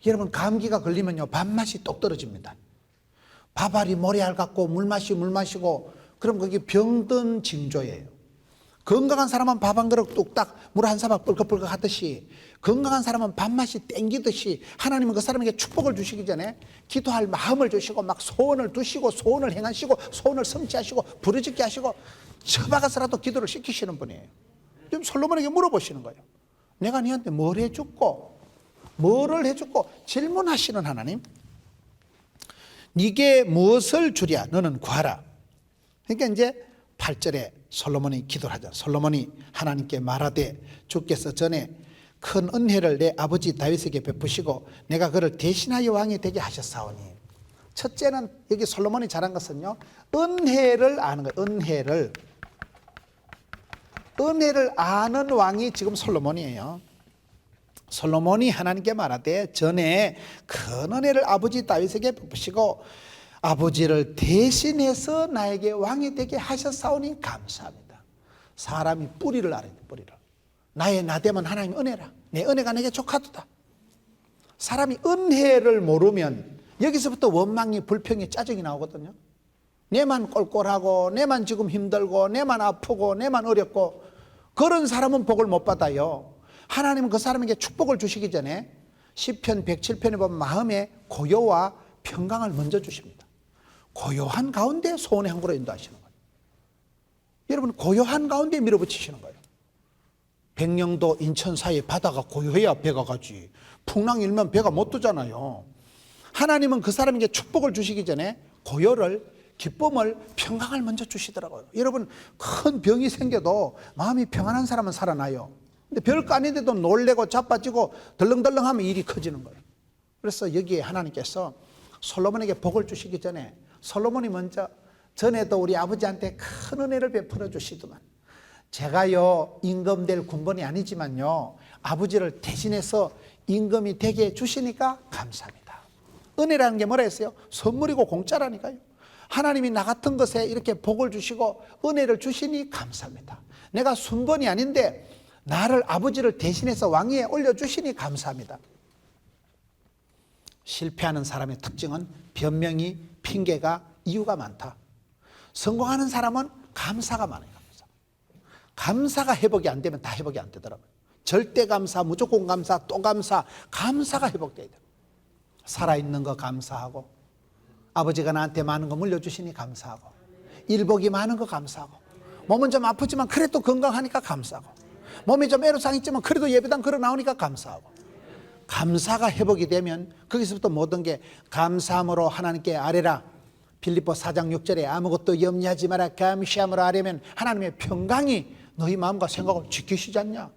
Speaker 1: 여러분 감기가 걸리면요 밥맛이 똑 떨어집니다. 밥알이 모래알 같고 물 마시고 그럼 그게 병든 징조예요. 건강한 사람은 밥 한 그릇 뚝딱 물 한 사발 뻘컥뻘컥 하듯이, 건강한 사람은 밥맛이 땡기듯이 하나님은 그 사람에게 축복을 주시기 전에 기도할 마음을 주시고 막 소원을 두시고 소원을 행하시고 소원을 성취하시고 부르짖게 하시고 처박아서라도 기도를 시키시는 분이에요. 지금 솔로몬에게 물어보시는 거예요. 내가 너한테 뭘 해줬고 뭐를 해줬고 질문하시는 하나님. 네게 무엇을 주랴 너는 구하라. 그러니까 이제 8절에 솔로몬이 기도를 하죠. 솔로몬이 하나님께 말하되 주께서 전에 큰 은혜를 내 아버지 다윗에게 베푸시고 내가 그를 대신하여 왕이 되게 하셨사오니. 첫째는 여기 솔로몬이 잘한 것은요 은혜를 아는 거예요. 은혜를 아는 왕이 지금 솔로몬이에요. 솔로몬이 하나님께 말하되 전에 큰 은혜를 아버지 다윗에게 베푸시고 아버지를 대신해서 나에게 왕이 되게 하셨사오니 감사합니다. 사람이 뿌리를 알아야 돼. 뿌리를. 나의 나됨은 하나님의 은혜라. 내 은혜가 내게 족하도다. 사람이 은혜를 모르면 여기서부터 원망이 불평이 짜증이 나오거든요. 내만 꼴꼴하고 내만 지금 힘들고 내만 아프고 내만 어렵고 그런 사람은 복을 못 받아요. 하나님은 그 사람에게 축복을 주시기 전에 시편 107편에 보면 마음의 고요와 평강을 먼저 주십니다. 고요한 가운데 소원의 항구로 인도하시는 거예요. 여러분 고요한 가운데 밀어붙이시는 거예요. 백령도 인천 사이에 바다가 고요해야 배가 가지. 풍랑 일면 배가 못 뜨잖아요. 하나님은 그 사람에게 축복을 주시기 전에 고요를, 기쁨을, 평강을 먼저 주시더라고요. 여러분 큰 병이 생겨도 마음이 평안한 사람은 살아나요. 근데 별거 아닌데도 놀래고 자빠지고 덜렁덜렁하면 일이 커지는 거예요. 그래서 여기에 하나님께서 솔로몬에게 복을 주시기 전에 솔로몬이 먼저 전에도 우리 아버지한테 큰 은혜를 베풀어 주시더만 제가요 임금될 군번이 아니지만요 아버지를 대신해서 임금이 되게 해주시니까 감사합니다. 은혜라는 게 뭐라 했어요? 선물이고 공짜라니까요. 하나님이 나 같은 것에 이렇게 복을 주시고 은혜를 주시니 감사합니다. 내가 순번이 아닌데 나를 아버지를 대신해서 왕위에 올려주시니 감사합니다. 실패하는 사람의 특징은 변명이, 핑계가, 이유가 많다. 성공하는 사람은 감사가 많아요. 감사가 회복이 안 되면 다 회복이 안 되더라고요. 절대 감사, 무조건 감사, 또 감사, 감사가 회복돼야 돼요. 살아있는 거 감사하고, 아버지가 나한테 많은 거 물려주시니 감사하고, 일복이 많은 거 감사하고, 몸은 좀 아프지만 그래도 건강하니까 감사하고, 몸이 좀 애로사항 있지만 그래도 예배당 걸어 나오니까 감사하고, 감사가 회복이 되면 거기서부터 모든 게 감사함으로 하나님께 아뢰라. 빌립보 4장 6절에 아무것도 염려하지 마라 감시함으로 아뢰면 하나님의 평강이 너희 마음과 생각을 지키시지 않냐.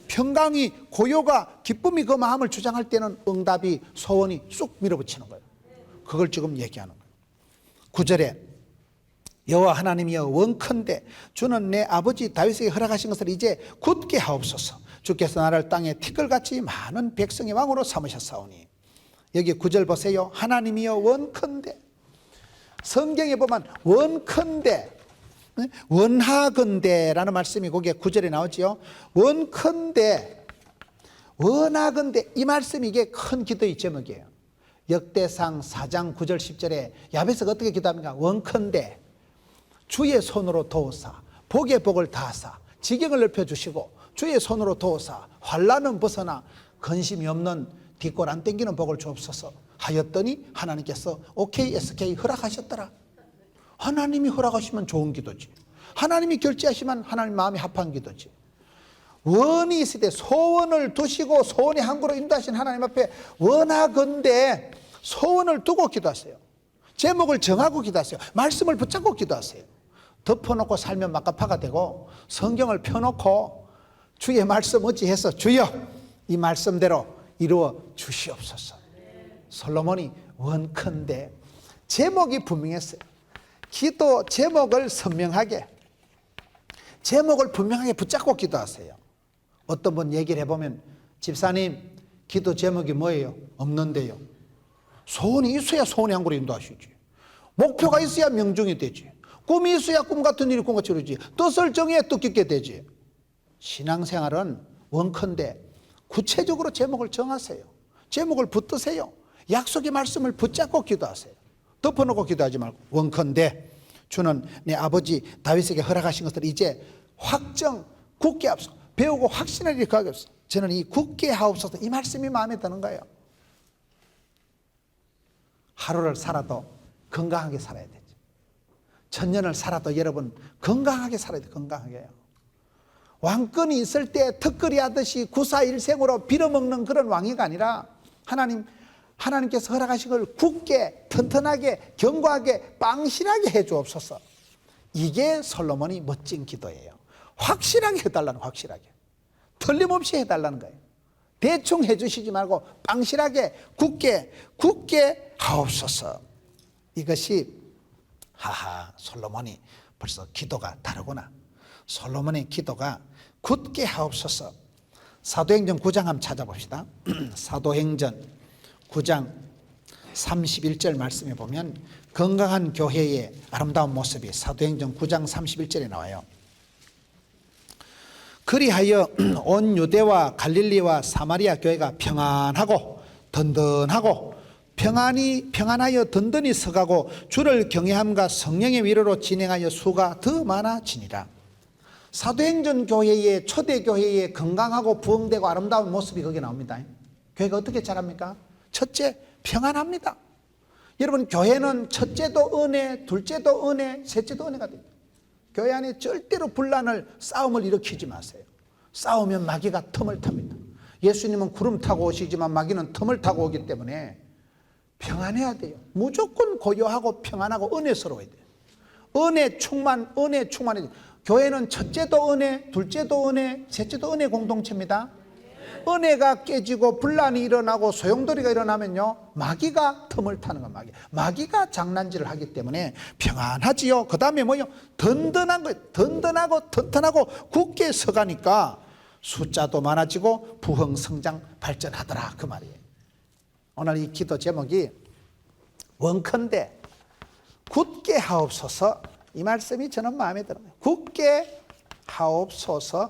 Speaker 1: 평강이, 고요가, 기쁨이 그 마음을 주장할 때는 응답이, 소원이 쑥 밀어붙이는 거예요. 그걸 지금 얘기하는 거예요. 9절에 여호와 하나님이여 원컨대 주는 내 아버지 다윗에게 허락하신 것을 이제 굳게 하옵소서. 주께서 나를 땅에 티끌같이 많은 백성의 왕으로 삼으셨사오니. 여기 9절 보세요. 하나님이여 원컨대. 성경에 보면 원컨대, 원하건대라는 말씀이 거기에 9절에 나오지요. 원컨대, 원하건대, 이 말씀이 이게 큰 기도의 제목이에요. 역대상 4장 9절 10절에 야베스가 어떻게 기도합니까? 원컨대 주의 손으로 도우사 복의 복을 다하사 지경을 넓혀주시고 주의 손으로 도우사 환난은 벗어나 근심이 없는 뒷골 안 땡기는 복을 주옵소서 하였더니 하나님께서 오케이 SK 허락하셨더라. 하나님이 허락하시면 좋은 기도지. 하나님이 결제하시면 하나님 마음이 합한 기도지. 원이 있을 때 소원을 두시고 소원의 항구로 인도하신 하나님 앞에 원하건대 소원을 두고 기도하세요. 제목을 정하고 기도하세요. 말씀을 붙잡고 기도하세요. 덮어놓고 살면 막가파가 되고 성경을 펴놓고 주의 말씀 어찌해서 주여 이 말씀대로 이루어 주시옵소서. 솔로몬이 원컨대 제목이 분명했어요. 기도 제목을 선명하게 제목을 분명하게 붙잡고 기도하세요. 어떤 분 얘기를 해보면 집사님 기도 제목이 뭐예요? 없는데요. 소원이 있어야 소원의 항구로 인도하시지. 목표가 있어야 명중이 되지. 꿈이 있어야 꿈 같은 일이 꿈같이 이루어지지. 뜻을 정해야 뜻깊게 되지. 신앙생활은 원컨대 구체적으로 제목을 정하세요. 제목을 붙드세요. 약속의 말씀을 붙잡고 기도하세요. 덮어놓고 기도하지 말고 원컨대 주는 내 아버지 다윗에게 허락하신 것을 이제 확정 굳게 하옵소서. 배우고 확신하게 가겠소. 저는 이 굳게 하옵소서 이 말씀이 마음에 드는 거예요. 하루를 살아도 건강하게 살아야 되죠. 천년을 살아도 여러분 건강하게 살아야 돼요. 건강하게요. 왕권이 있을 때 턱걸이 하듯이 구사일생으로 빌어먹는 그런 왕위가 아니라 하나님께서 허락하신 걸 굳게 튼튼하게 견고하게 빵실하게 해 주옵소서. 이게 솔로몬이 멋진 기도예요. 확실하게 해달라는 확실하게 틀림없이 해달라는 거예요. 대충 해주시지 말고 빵실하게 굳게 하옵소서. 이것이 솔로몬이 벌써 기도가 다르구나. 솔로몬의 기도가 굳게 하옵소서. 사도행전 9장 한번 찾아봅시다. 사도행전 9장 31절 말씀에 보면 건강한 교회의 아름다운 모습이 사도행전 9장 31절에 나와요. 그리하여 온 유대와 갈릴리와 사마리아 교회가 평안하고 든든하고 평안하여 든든히 서가고 주를 경외함과 성령의 위로로 진행하여 수가 더 많아지니라. 사도행전 교회의 초대 교회의 건강하고 부흥되고 아름다운 모습이 거기에 나옵니다. 교회가 어떻게 자랍니까? 첫째, 평안합니다. 여러분 교회는 첫째도 은혜, 둘째도 은혜, 셋째도 은혜가 됩니다. 교회 안에 절대로 분란을 싸움을 일으키지 마세요. 싸우면 마귀가 틈을 탑니다. 예수님은 구름 타고 오시지만 마귀는 틈을 타고 오기 때문에 평안해야 돼요. 무조건 고요하고 평안하고 은혜스러워야 돼요. 은혜 충만해야 돼요. 교회는 첫째도 은혜, 둘째도 은혜, 셋째도 은혜 공동체입니다. 은혜가 깨지고 분란이 일어나고 소용돌이가 일어나면요 마귀가 틈을 타는 거예요. 마귀가 장난질을 하기 때문에 평안하지요. 그 다음에 뭐요? 든든한 거예요. 든든하고 튼튼하고 굳게 서가니까 숫자도 많아지고 부흥 성장 발전하더라 그 말이에요. 오늘 이 기도 제목이 원컨대 굳게 하옵소서. 이 말씀이 저는 마음에 들어요. 굳게 하옵소서.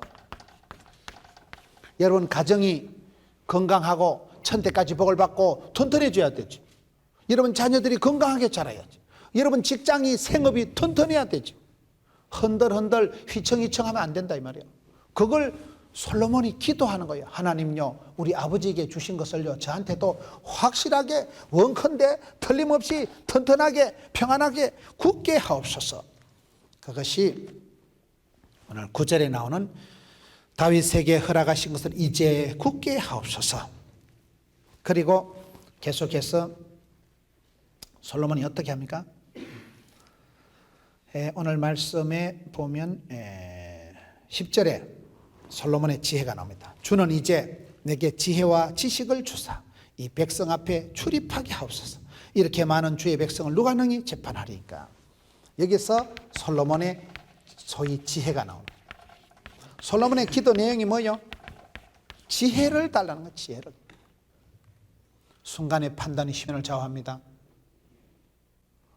Speaker 1: 여러분 가정이 건강하고 천대까지 복을 받고 튼튼해져야 되지. 여러분 자녀들이 건강하게 자라야지. 여러분 직장이 생업이 튼튼해야 되지. 흔들흔들 휘청휘청하면 안 된다 이 말이에요. 그걸 솔로몬이 기도하는 거예요. 하나님요 우리 아버지에게 주신 것을요 저한테도 확실하게 원컨대 틀림없이 튼튼하게 평안하게 굳게 하옵소서. 그것이 오늘 9절에 나오는 다윗에게 허락하신 것을 이제 굳게 하옵소서. 그리고 계속해서 솔로몬이 어떻게 합니까? 오늘 말씀에 보면 10절에 솔로몬의 지혜가 나옵니다. 주는 이제 내게 지혜와 지식을 주사 이 백성 앞에 출입하게 하옵소서. 이렇게 많은 주의 백성을 누가 능히 재판하리까? 여기서 솔로몬의 소위 지혜가 나옵니다. 솔로몬의 기도 내용이 뭐요? 지혜를 달라는 거예요. 지혜를. 순간의 판단이 시민을 좌우합니다.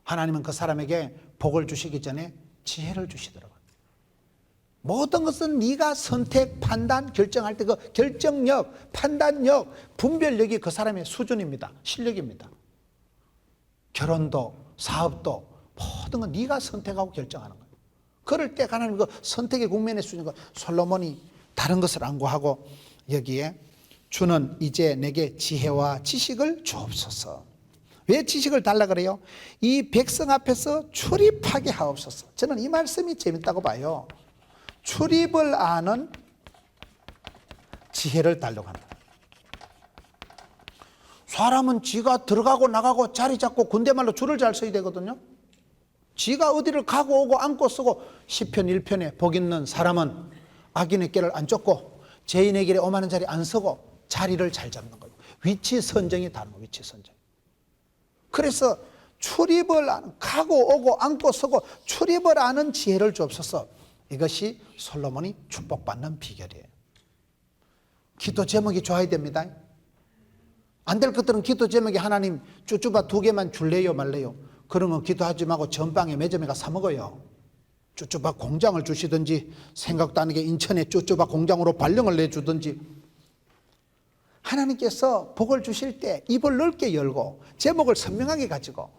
Speaker 1: 하나님은 그 사람에게 복을 주시기 전에 지혜를 주시더라고요. 모든 것은 네가 선택, 판단, 결정할 때 그 결정력, 판단력, 분별력이 그 사람의 수준입니다. 실력입니다. 결혼도, 사업도 모든 건 네가 선택하고 결정하는 거예요. 그럴 때 하나님 그 선택의 국면에 쓰는 거 솔로몬이 다른 것을 안구하고 여기에 주는 이제 내게 지혜와 지식을 주옵소서. 왜 지식을 달라 그래요? 이 백성 앞에서 출입하게 하옵소서. 저는 이 말씀이 재밌다고 봐요. 출입을 아는 지혜를 달라고 합니다. 사람은 지가 들어가고 나가고 자리 잡고 군대말로 줄을 잘 서야 되거든요. 지가 어디를 가고 오고 앉고 쓰고 시편 1편에 복 있는 사람은 악인의 길을 안 쫓고 죄인의 길에 오만한 자리 안 서고 자리를 잘 잡는 거예요. 위치 선정이 다른 거예요. 위치 선정. 그래서 출입을 아는, 가고 오고 앉고 서고 출입을 아는 지혜를 주옵소서. 이것이 솔로몬이 축복받는 비결이에요. 기도 제목이 좋아야 됩니다. 안 될 것들은 기도 제목이 하나님 쭈쭈바 2개만 줄래요 말래요? 그러면 기도하지 말고 전방에 매점에 가서 사 먹어요. 쭈쭈바 공장을 주시든지 생각도 안 하게 인천에 쭈쭈바 공장으로 발령을 내주든지 하나님께서 복을 주실 때 입을 넓게 열고 제목을 선명하게 가지고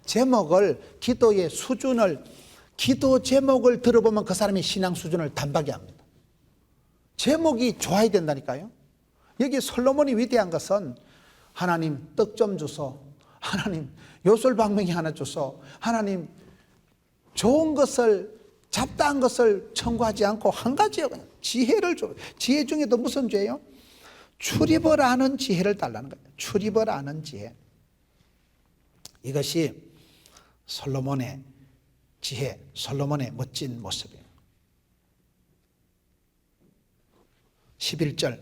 Speaker 1: 제목을 기도의 수준을 기도 제목을 들어보면 그 사람의 신앙 수준을 단박에 합니다. 제목이 좋아야 된다니까요. 여기 솔로몬이 위대한 것은 하나님 떡 좀 주소, 하나님 요술방맹이 하나 주소, 하나님 좋은 것을 잡다한 것을 청구하지 않고 한 가지요. 지혜를 줘. 지혜 중에도 무슨 죄예요? 출입을 아는 지혜를 달라는 거예요. 출입을 아는 지혜. 이것이 솔로몬의 지혜, 솔로몬의 멋진 모습이에요. 11절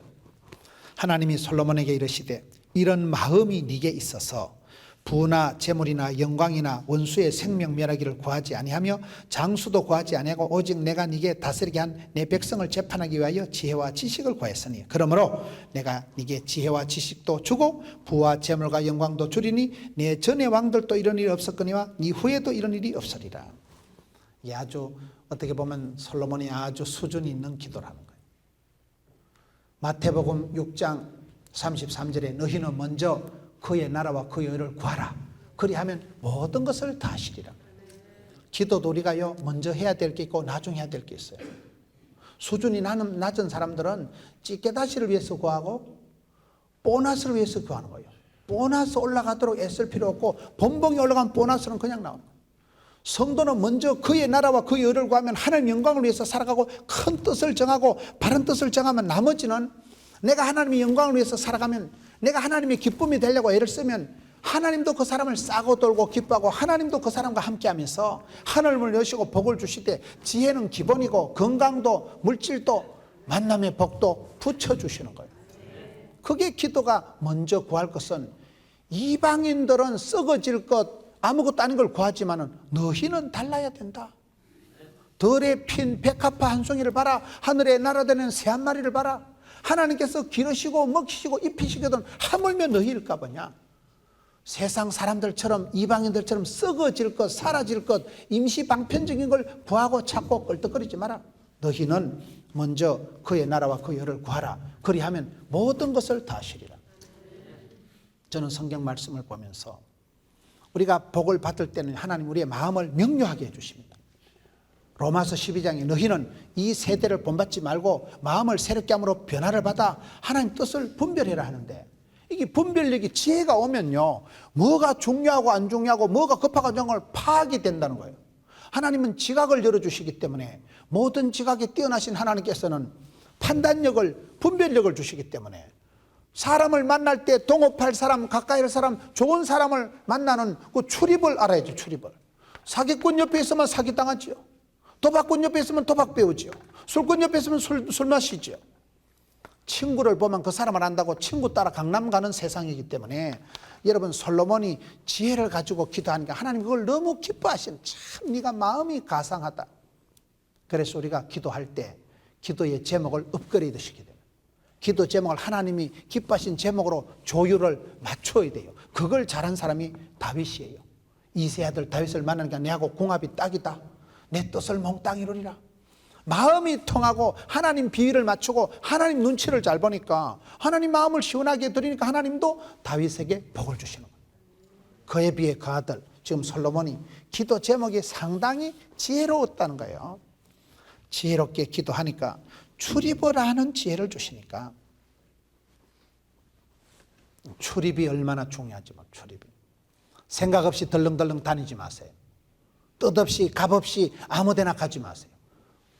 Speaker 1: 하나님이 솔로몬에게 이르시되 이런 마음이 네게 있어서 부나 재물이나 영광이나 원수의 생명 멸하기를 구하지 아니하며 장수도 구하지 아니하고 오직 내가 네게 다스리게 한 내 백성을 재판하기 위하여 지혜와 지식을 구하였으니 그러므로 내가 네게 지혜와 지식도 주고 부와 재물과 영광도 주리니 내 전의 왕들도 이런 일이 없었거니와 네 후에도 이런 일이 없으리라. 이게 아주 어떻게 보면 솔로몬이 아주 수준이 있는 기도라는 거예요. 마태복음 6장 33절에 너희는 먼저 그의 나라와 그의 의를 구하라. 그리하면 모든 것을 다 하시리라. 기도도 우리가요 먼저 해야 될 게 있고 나중에 해야 될 게 있어요. 수준이 낮은 사람들은 찌개다시를 위해서 구하고 보너스를 위해서 구하는 거예요. 보너스 올라가도록 애쓸 필요 없고 본봉이 올라간 보너스는 그냥 나오는 거예요. 성도는 먼저 그의 나라와 그의 의를 구하면 하나님 영광을 위해서 살아가고 큰 뜻을 정하고 바른 뜻을 정하면 나머지는 내가 하나님의 영광을 위해서 살아가면 내가 하나님의 기쁨이 되려고 애를 쓰면 하나님도 그 사람을 싸고 돌고 기뻐하고 하나님도 그 사람과 함께하면서 하늘을 여시고 복을 주시되 지혜는 기본이고 건강도 물질도 만남의 복도 붙여주시는 거예요. 그게 기도가 먼저 구할 것은 이방인들은 썩어질 것 아무것도 아닌 걸 구하지만은 너희는 달라야 된다. 덜에 핀 백합화 한 송이를 봐라. 하늘에 날아다니는 새 한 마리를 봐라. 하나님께서 기르시고 먹이시고 입히시거든 하물며 너희일까 보냐. 세상 사람들처럼 이방인들처럼 썩어질 것 사라질 것 임시방편적인 걸 구하고 찾고 껄떡거리지 마라. 너희는 먼저 그의 나라와 그의 의를 구하라. 그리하면 모든 것을 다 하시리라. 저는 성경 말씀을 보면서 우리가 복을 받을 때는 하나님 우리의 마음을 명료하게 해주십니다. 로마서 12장에 너희는 이 세대를 본받지 말고 마음을 새롭게 함으로 변화를 받아 하나님 뜻을 분별해라 하는데 이게 분별력이 지혜가 오면요 뭐가 중요하고 안 중요하고 뭐가 급하고 안 중요한 걸 파악이 된다는 거예요. 하나님은 지각을 열어주시기 때문에 모든 지각에 뛰어나신 하나님께서는 판단력을 분별력을 주시기 때문에 사람을 만날 때 동업할 사람 가까이 할 사람 좋은 사람을 만나는 그 출입을 알아야죠. 출입을. 사기꾼 옆에 있으면 사기당하지요. 도박꾼 옆에 있으면 도박 배우지요. 술꾼 옆에 있으면 술 마시지요. 친구를 보면 그 사람을 안다고 친구 따라 강남 가는 세상이기 때문에 여러분 솔로몬이 지혜를 가지고 기도하니까 하나님 그걸 너무 기뻐하시는, 참 네가 마음이 가상하다. 그래서 우리가 기도할 때 기도의 제목을 업그레이드 시켜야 돼요. 기도 제목을 하나님이 기뻐하신 제목으로 조율을 맞춰야 돼요. 그걸 잘한 사람이 다윗이에요. 이세 아들 다윗을 만나니까 내하고 궁합이 딱이다. 내 뜻을 몽땅 이루리라. 마음이 통하고 하나님 비위를 맞추고 하나님 눈치를 잘 보니까 하나님 마음을 시원하게 드리니까 하나님도 다윗에게 복을 주시는 거예요. 그에 비해 그 아들 지금 솔로몬이 기도 제목이 상당히 지혜로웠다는 거예요. 지혜롭게 기도하니까 출입을 하는 지혜를 주시니까, 출입이 얼마나 중요하지 뭐. 출입이 생각 없이 덜렁덜렁 다니지 마세요. 뜻없이 값없이 아무데나 가지 마세요.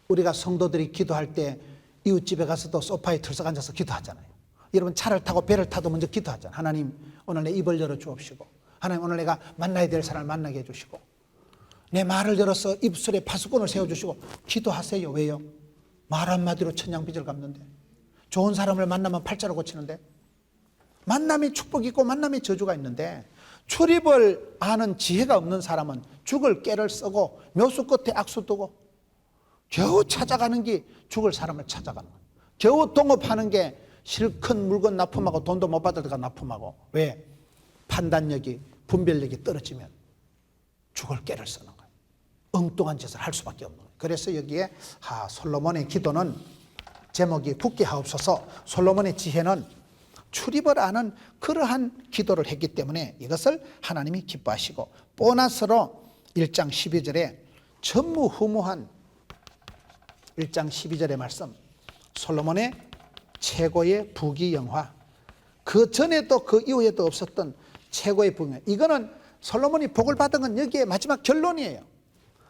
Speaker 1: 우리가 성도들이 기도할 때 이웃집에 가서도 소파에 들썩 앉아서 기도하잖아요. 여러분 차를 타고 배를 타도 먼저 기도하잖아요. 하나님 오늘 내 입을 열어 주옵시고, 하나님 오늘 내가 만나야 될 사람을 만나게 해주시고, 내 말을 열어서 입술에 파수꾼을 세워주시고 기도하세요. 왜요? 말 한마디로 천냥빚을 갚는데, 좋은 사람을 만나면 팔자로 고치는데, 만남이 축복이 있고 만남이 저주가 있는데, 출입을 아는 지혜가 없는 사람은 죽을 깨를 쓰고 묘수 끝에 악수 두고 겨우 찾아가는 게 죽을 사람을 찾아가는 거예요. 겨우 동업하는 게 실컷 물건 납품하고 돈도 못 받을 때가 납품하고. 왜? 판단력이, 분별력이 떨어지면 죽을 깨를 쓰는 거예요. 엉뚱한 짓을 할 수밖에 없는 거예요. 그래서 여기에 솔로몬의 기도는 제목이 굳게 하옵소서. 솔로몬의 지혜는 출입을 아는 그러한 기도를 했기 때문에 이것을 하나님이 기뻐하시고, 보너스로 1장 12절에 전무후무한 1장 12절의 말씀, 솔로몬의 최고의 부귀영화, 그 전에도 그 이후에도 없었던 최고의 부귀영화. 이거는 솔로몬이 복을 받은 건 여기에 마지막 결론이에요.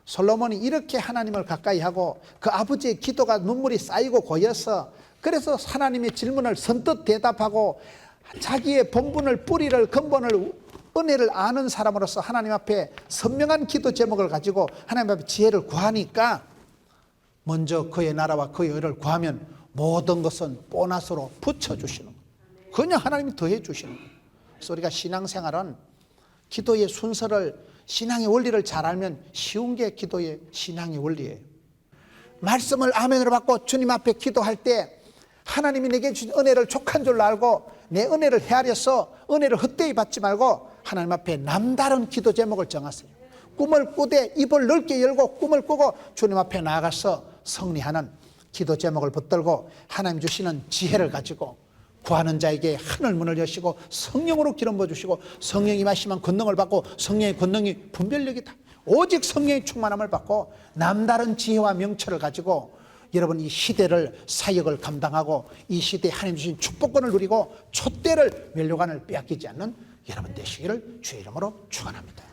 Speaker 1: 솔로몬이 이렇게 하나님을 가까이 하고 그 아버지의 기도가 눈물이 쌓이고 고여서, 그래서 하나님의 질문을 선뜻 대답하고 자기의 본분을, 뿌리를, 근본을, 은혜를 아는 사람으로서 하나님 앞에 선명한 기도 제목을 가지고 하나님 앞에 지혜를 구하니까, 먼저 그의 나라와 그의 의를 구하면 모든 것은 보너스로 붙여주시는 거예요. 그냥 하나님이 더해 주시는 거예요. 그래서 우리가 신앙생활은 기도의 순서를, 신앙의 원리를 잘 알면 쉬운 게 기도의 신앙의 원리예요. 말씀을 아멘으로 받고 주님 앞에 기도할 때 하나님이 내게 주신 은혜를 족한 줄 알고 내 은혜를 헤아려서 은혜를 헛되이 받지 말고 하나님 앞에 남다른 기도 제목을 정하세요. 꿈을 꾸되 입을 넓게 열고 꿈을 꾸고 주님 앞에 나아가서 승리하는 기도 제목을 붙들고 하나님 주시는 지혜를 가지고 구하는 자에게 하늘 문을 여시고 성령으로 기름 부어주시고, 성령이 임하시면 권능을 받고 성령의 권능이 분별력이다. 오직 성령의 충만함을 받고 남다른 지혜와 명철을 가지고 여러분 이 시대를, 사역을 감당하고 이 시대에 하나님 주신 축복권을 누리고 촛대를, 면류관을 빼앗기지 않는 여러분 되시기를 주의 이름으로 축원합니다.